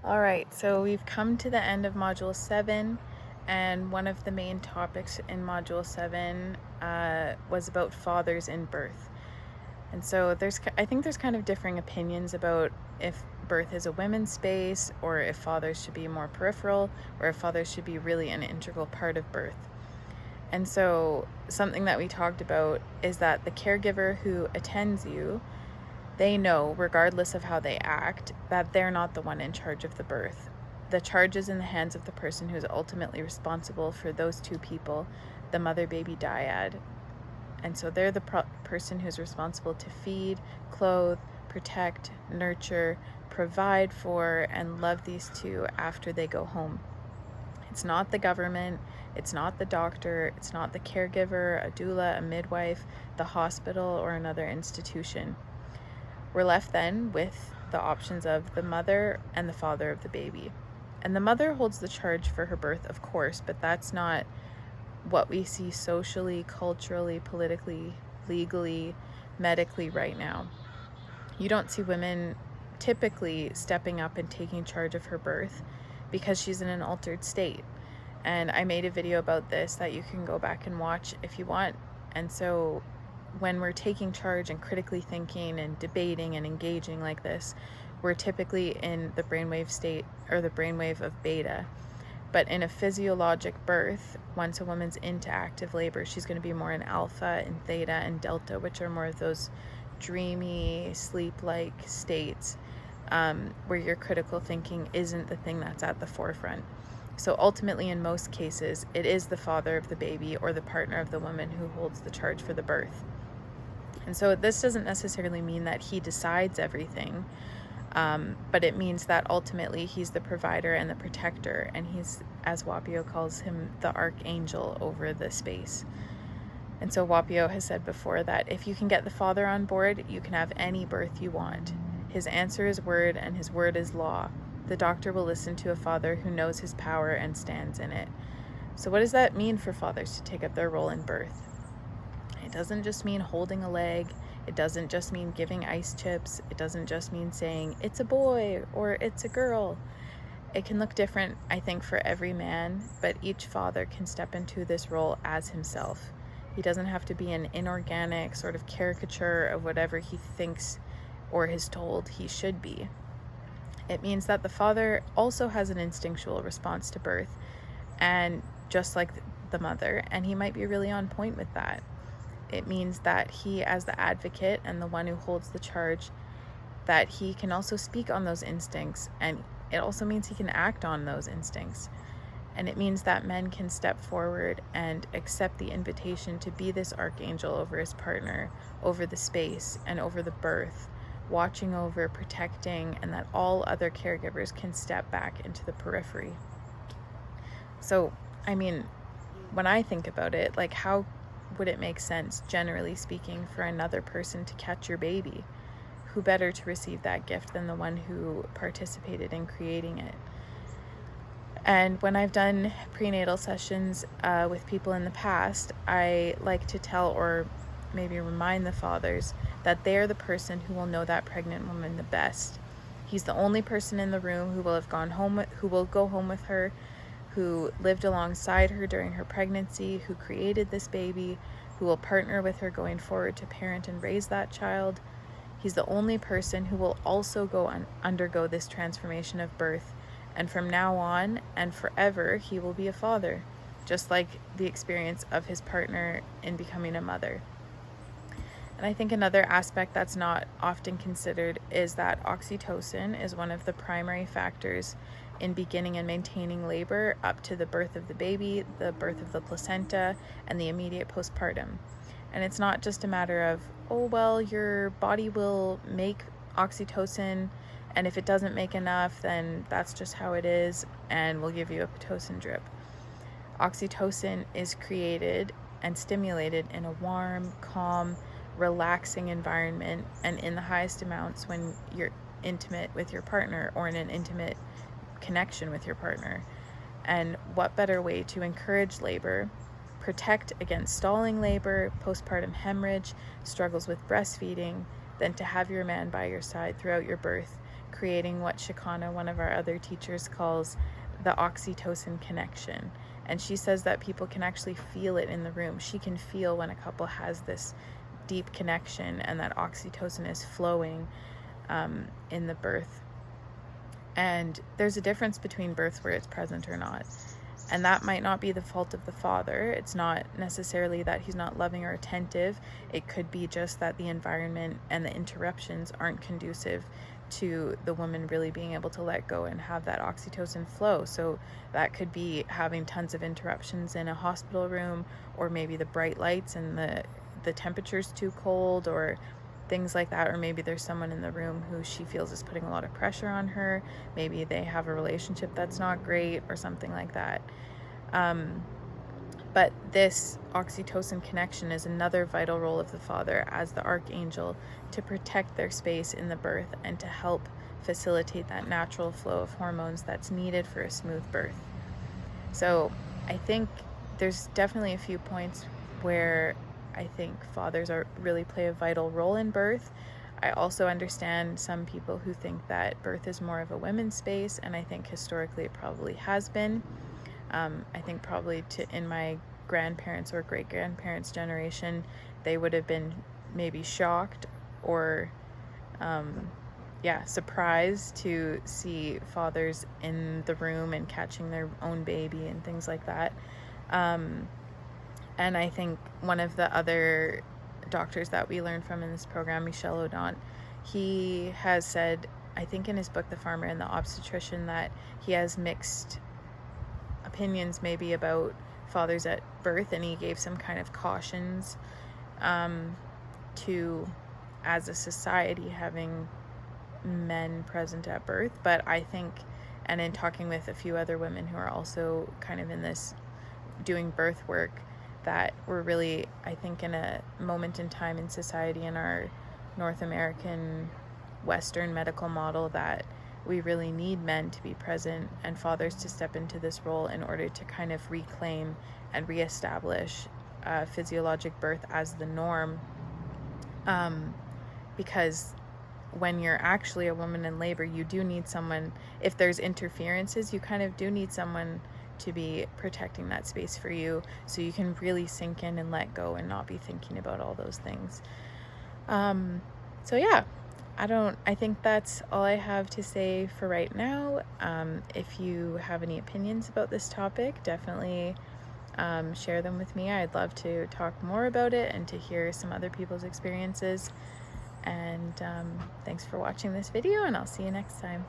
All right, so we've come to the end of Module 7, and one of the main topics in Module 7 was about fathers in birth. And so I think there's kind of differing opinions about if birth is a women's space, or if fathers should be more peripheral, or if fathers should be really an integral part of birth. And so something that we talked about is that the caregiver who attends you, they know, regardless of how they act, that they're not the one in charge of the birth. The charge is in the hands of the person who's ultimately responsible for those two people, the mother-baby dyad. And so they're the person who's responsible to feed, clothe, protect, nurture, provide for, and love these two after they go home. It's not the government, it's not the doctor, it's not the caregiver, a doula, a midwife, the hospital, or another institution. We're left then with the options of the mother and the father of the baby. And the mother holds the charge for her birth, of course, but that's not what we see socially, culturally, politically, legally, medically right now. You don't see women typically stepping up and taking charge of her birth because she's in an altered state. And I made a video about this that you can go back and watch if you want. And so when we're taking charge and critically thinking and debating and engaging like this, we're typically in the brainwave state, or the brainwave of beta. But in a physiologic birth, once a woman's into active labor, she's going to be more in alpha and theta and delta, which are more of those dreamy, sleep-like states where your critical thinking isn't the thing that's at the forefront. So ultimately, in most cases, it is the father of the baby or the partner of the woman who holds the charge for the birth. And so this doesn't necessarily mean that he decides everything, but it means that ultimately he's the provider and the protector, and he's, as Wapio calls him, the archangel over the space. And so Wapio has said before that if you can get the father on board, you can have any birth you want. His answer is word, and his word is law. The doctor will listen to a father who knows his power and stands in it. So what does that mean for fathers to take up their role in birth? It doesn't just mean holding a leg. It doesn't just mean giving ice chips. It doesn't just mean saying, it's a boy or it's a girl. It can look different, I think, for every man, but each father can step into this role as himself. He doesn't have to be an inorganic sort of caricature of whatever he thinks or is told he should be. It means that the father also has an instinctual response to birth, and just like the mother, and he might be really on point with that. It means that he, as the advocate and the one who holds the charge, that he can also speak on those instincts, and it also means he can act on those instincts. And it means that men can step forward and accept the invitation to be this archangel over his partner, over the space, and over the birth, watching over, protecting, and that all other caregivers can step back into the periphery. So, I mean, when I think about it, like, how would it make sense, generally speaking, for another person to catch your baby? Who better to receive that gift than the one who participated in creating it? And when I've done prenatal sessions with people in the past, I like to tell, or maybe remind the fathers, that they're the person who will know that pregnant woman the best. He's the only person in the room who will have gone home, who will go home with her, who lived alongside her during her pregnancy, who created this baby, who will partner with her going forward to parent and raise that child. He's the only person who will also undergo this transformation of birth, and from now on and forever, he will be a father, just like the experience of his partner in becoming a mother. And I think another aspect that's not often considered is that oxytocin is one of the primary factors in beginning and maintaining labor up to the birth of the baby, the birth of the placenta, and the immediate postpartum. And it's not just a matter of, oh, well, your body will make oxytocin, and if it doesn't make enough, then that's just how it is, and we'll give you a Pitocin drip. Oxytocin is created and stimulated in a warm, calm, relaxing environment, and in the highest amounts when you're intimate with your partner or in an intimate connection with your partner. And what better way to encourage labor, protect against stalling labor, postpartum hemorrhage, struggles with breastfeeding, than to have your man by your side throughout your birth, creating what Shikana, one of our other teachers, calls the oxytocin connection. And she says that people can actually feel it in the room. She can feel when a couple has this deep connection and that oxytocin is flowing in the birth. And there's a difference between births where it's present or not. And that might not be the fault of the father. It's not necessarily that he's not loving or attentive. It could be just that the environment and the interruptions aren't conducive to the woman really being able to let go and have that oxytocin flow. So that could be having tons of interruptions in a hospital room, or maybe the bright lights and the temperature's too cold, or things like that. Or maybe there's someone in the room who she feels is putting a lot of pressure on her. Maybe they have a relationship that's not great or something like that. But this oxytocin connection is another vital role of the father as the archangel to protect their space in the birth and to help facilitate that natural flow of hormones that's needed for a smooth birth. So I think there's definitely a few points where I think fathers really play a vital role in birth. I also understand some people who think that birth is more of a women's space, and I think historically it probably has been. I think probably in my grandparents' or great-grandparents' generation, they would have been maybe shocked or surprised to see fathers in the room and catching their own baby and things like that. And I think one of the other doctors that we learned from in this program, Michel Odent, he has said, I think in his book, The Farmer and the Obstetrician, that he has mixed opinions maybe about fathers at birth, and he gave some kind of cautions to, as a society, having men present at birth. But I think, and in talking with a few other women who are also kind of in this doing birth work, that we're really, I think, in a moment in time in society in our North American Western medical model that we really need men to be present and fathers to step into this role in order to kind of reclaim and reestablish physiologic birth as the norm. Because when you're actually a woman in labor, you do need someone, if there's interferences, you kind of do need someone to be protecting that space for you so you can really sink in and let go and not be thinking about all those things. So yeah, I think that's all I have to say for right now. If you have any opinions about this topic, definitely share them with me. I'd love to talk more about it and to hear some other people's experiences. And thanks for watching this video, and I'll see you next time.